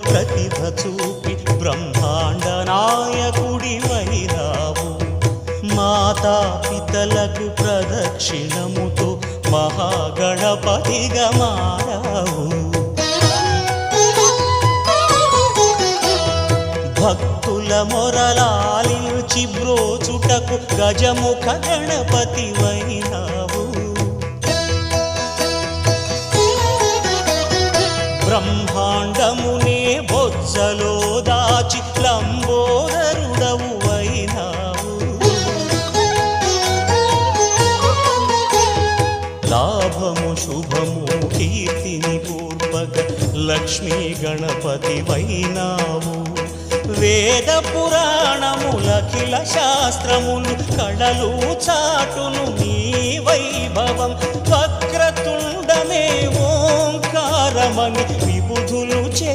ప్రతిభ చూపి బ్రహ్మాండ నాయకుడివైనావు. మాతా పితలకు ప్రదక్షిణముతో మహాగణపతిగా మారావు. భక్తుల మొరలాలించి బ్రోచుటకు గజముఖ గణపతివైనావు. బ్రహ్మాండమునే బొజ్జలో దాచి లంబోదరుడవు అయినావు. లాభము శుభము కీర్తిని పూర్వక లక్ష్మీ గణపతివైనావు. వేద పురాణములఖిల శాస్త్రములు కళలు చాటును నీ వైభవం. వక్రతుండమే ఓంకారమని విబుధులు చే